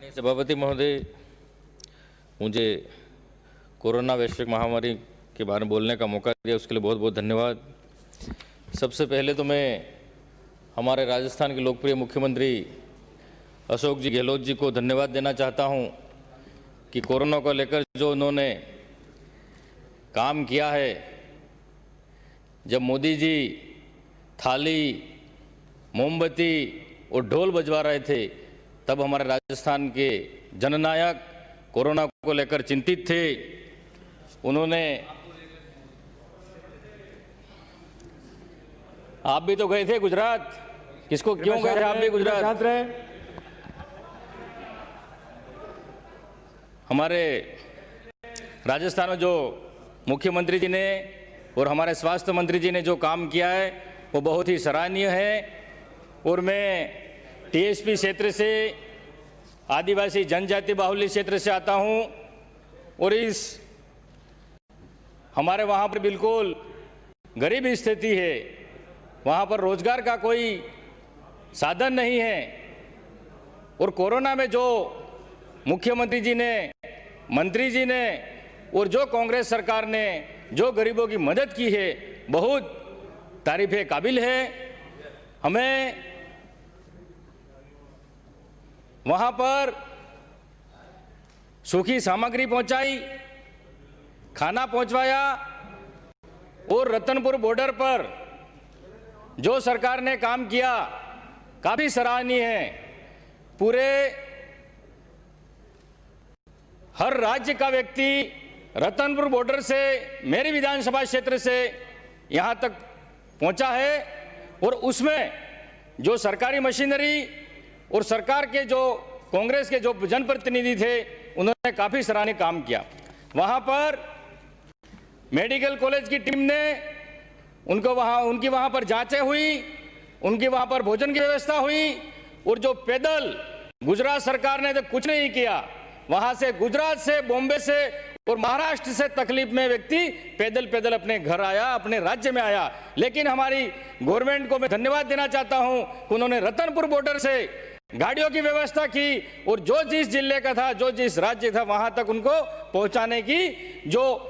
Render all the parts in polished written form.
सभापति महोदय, मुझे कोरोना वैश्विक महामारी के बारे में बोलने का मौका दिया उसके लिए बहुत बहुत धन्यवाद। सबसे पहले तो मैं हमारे राजस्थान के लोकप्रिय मुख्यमंत्री अशोक जी गहलोत जी को धन्यवाद देना चाहता हूं कि कोरोना को लेकर जो उन्होंने काम किया है। जब मोदी जी थाली, मोमबत्ती और ढोल बजवा रहे थे तब हमारे राजस्थान के जननायक कोरोना को लेकर चिंतित थे। उन्होंने, आप भी तो गए थे गुजरात, किसको क्यों गए थे आप भी गुजरात? हमारे राजस्थान में जो मुख्यमंत्री जी ने और हमारे स्वास्थ्य मंत्री जी ने जो काम किया है वो बहुत ही सराहनीय है। और मैं टीएसपी क्षेत्र से, आदिवासी जनजाति बाहुल्य क्षेत्र से आता हूं और इस हमारे वहां पर बिल्कुल गरीब स्थिति है, वहां पर रोजगार का कोई साधन नहीं है। और कोरोना में जो मुख्यमंत्री जी ने, मंत्री जी ने और जो कांग्रेस सरकार ने जो गरीबों की मदद की है, बहुत तारीफ़े काबिल है। हमें वहां पर सूखी सामग्री पहुंचाई, खाना पहुंचवाया और रतनपुर बॉर्डर पर जो सरकार ने काम किया काफी सराहनीय है। पूरे हर राज्य का व्यक्ति रतनपुर बॉर्डर से मेरी विधानसभा क्षेत्र से यहां तक पहुंचा है और उसमें जो सरकारी मशीनरी और सरकार के जो कांग्रेस के जो जनप्रतिनिधि थे उन्होंने काफी सराहनीय काम किया। वहां पर मेडिकल कॉलेज की टीम ने उनकी वहां पर जांचें हुई, उनकी वहां पर भोजन की व्यवस्था हुई। और जो पैदल गुजरात सरकार ने तो कुछ नहीं किया, वहां से गुजरात से, बॉम्बे से और महाराष्ट्र से तकलीफ में व्यक्ति पैदल पैदल अपने घर आया, अपने राज्य में आया। लेकिन हमारी गवर्नमेंट को मैं धन्यवाद देना चाहता हूं कि उन्होंने रतनपुर बॉर्डर से गाड़ियों की व्यवस्था की और जो जिस जिले का था, जो जिस राज्य था, वहां तक उनको पहुंचाने की जो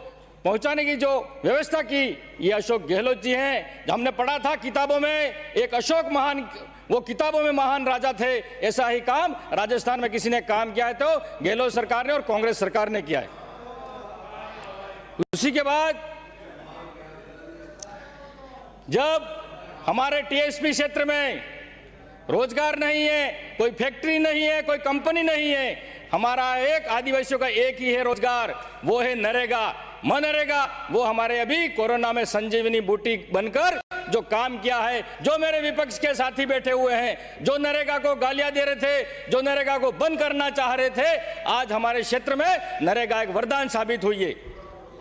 व्यवस्था की, ये अशोक गहलोत जी हैं। हमने पढ़ा था किताबों में, एक अशोक महान, वो किताबों में महान राजा थे। ऐसा ही काम राजस्थान में किसी ने काम किया है तो गहलोत सरकार ने और कांग्रेस सरकार ने किया है। उसी के बाद जब हमारे टीएसपी क्षेत्र में रोजगार नहीं है, कोई फैक्ट्री नहीं है, कोई कंपनी नहीं है, हमारा एक आदिवासियों का एक ही है रोजगार, वो है नरेगा। मनरेगा वो हमारे अभी कोरोना में संजीवनी बूटी बनकर जो काम किया है। जो मेरे विपक्ष के साथी बैठे हुए हैं, जो नरेगा को गालियां दे रहे थे, जो नरेगा को बंद करना चाह रहे थे, आज हमारे क्षेत्र में नरेगा एक वरदान साबित हुई है।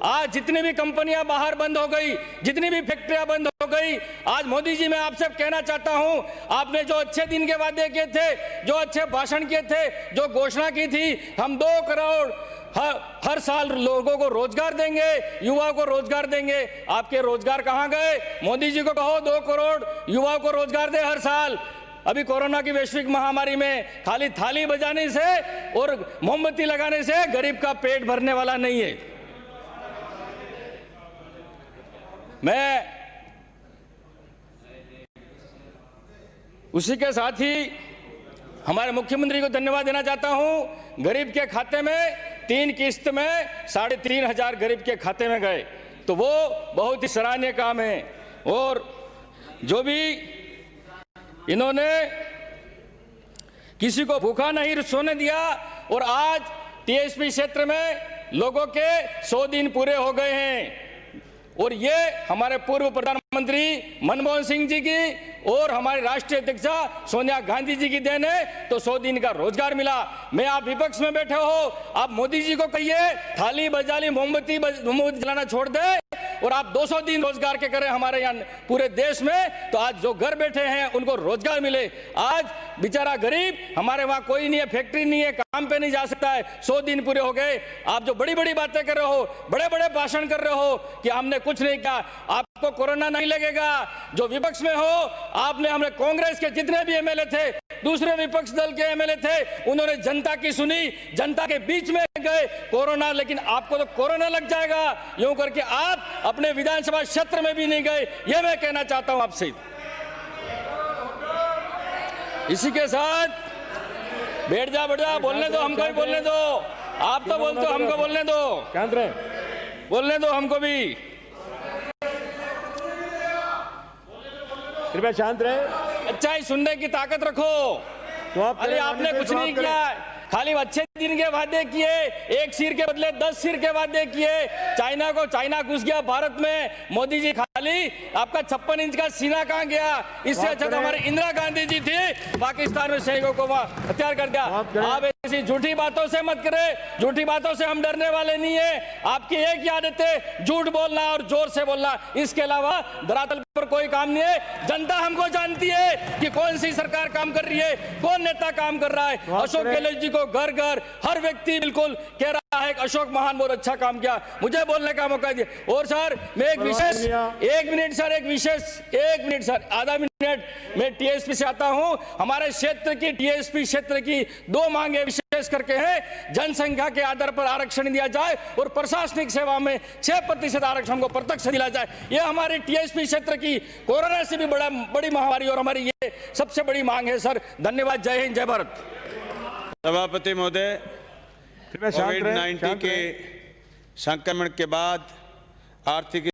आज जितनी भी कंपनियां बाहर बंद हो गई, जितनी भी फैक्ट्रियां बंद हो गई, आज मोदी जी मैं आपसे कहना चाहता हूं, आपने जो अच्छे दिन के वादे किए थे, जो अच्छे भाषण किए थे, जो घोषणा की थी, हम 2 करोड़ हर साल लोगों को रोजगार देंगे, युवाओं को रोजगार देंगे, आपके रोजगार कहां गए? मोदी जी को कहो 2 करोड़ युवाओं को रोजगार दे हर साल। अभी कोरोना की वैश्विक महामारी में खाली थाली बजाने से और मोमबत्ती लगाने से गरीब का पेट भरने वाला नहीं है। मैं उसी के साथ ही हमारे मुख्यमंत्री को धन्यवाद देना चाहता हूं। गरीब के खाते में 3 किस्त में 3,500 गरीब के खाते में गए, तो वो बहुत ही सराहनीय काम है। और जो भी इन्होंने किसी को भूखा नहीं सोने दिया, और आज टीएसपी क्षेत्र में लोगों के 100 दिन पूरे हो गए हैं। और ये हमारे पूर्व प्रधानमंत्री मनमोहन सिंह जी की और हमारी राष्ट्रीय अध्यक्षा सोनिया गांधी जी की देन है, तो 100 दिन का रोजगार मिला। मैं आप विपक्ष में बैठे हो, आप मोदी जी को कहिए थाली बजाली मोमबत्ती जलाना छोड़ दे और आप 200 दिन रोजगार के करें हमारे यहाँ पूरे देश में, तो आज जो घर बैठे हैं उनको रोजगार मिले। आज बेचारा गरीब, हमारे वहां कोई नहीं है, फैक्ट्री नहीं है, काम पे नहीं जा सकता है, 100 दिन पूरे हो गए। आप जो बड़ी बड़ी बातें कर रहे हो, बड़े बड़े भाषण कर रहे हो कि हमने कुछ नहीं किया, आपको कोरोना नहीं लगेगा। जो विपक्ष में हो, आपने, हमने कांग्रेस के जितने भी एमएलए थे दूसरे विपक्ष दल के एमएलए थे, उन्होंने जनता की सुनी, जनता के बीच में गए कोरोना, लेकिन आपको तो कोरोना लग जाएगा यूं करके आप अपने विधानसभा क्षेत्र में भी नहीं गए। यह मैं कहना चाहता हूं आपसे। इसी के साथ बैठ जा बोलने दो, हमको भी बोलने दो। आप तो बोलते हो, हमको बोलने दो, बोलने दो हमको भी। कृपया शांत रहे। अच्छा ही सुनने की ताकत रखो। तो आप अरे आपने कुछ नहीं किया, खाली अच्छे दिन के वादे किए, एक सिर के बदले 10 सिर के वादे किए। चाइना घुस गया भारत में, मोदी जी खाली आपका 56 इंच का सीना कहां गया? इससे अच्छा तो हमारी इंदिरा गांधी जी थी, पाकिस्तान में सैनिकों को हत्यार कर दिया। आप ऐसी झूठी बातों से मत करें, झूठी बातों से हम डरने वाले नहीं है। आपकी एक ही आदत है, झूठ बोलना और जोर से बोलना, इसके अलावा धरातल पर कोई काम नहीं है। जनता हमको जानती है कि कौन सी सरकार काम कर रही है, कौन नेता काम कर रहा है। अशोक गहलोत जी को घर घर हर व्यक्ति बिल्कुल कह रहा है कि अशोक महान बहुत अच्छा काम किया। मुझे बोलने का मौका दिया। और सर मैं एक विशेष, एक मिनट सर, आधा मिनट मैं टीएसपी से आता हूं। हमारे क्षेत्र की टीएसपी क्षेत्र की 2 मांगे विशेष करके हैं। जनसंख्या के आधार पर आरक्षण दिया जाए और प्रशासनिक सेवा में 6% आरक्षण को प्रत्यक्ष दिया जाए। यह हमारी टीएसपी क्षेत्र की कोरोना से भी बड़ी महामारी और हमारी ये सबसे बड़ी मांग है सर। धन्यवाद। जय हिंद, जय भारत। सभापति महोदय, कोविड-19 के संक्रमण के बाद आर्थिक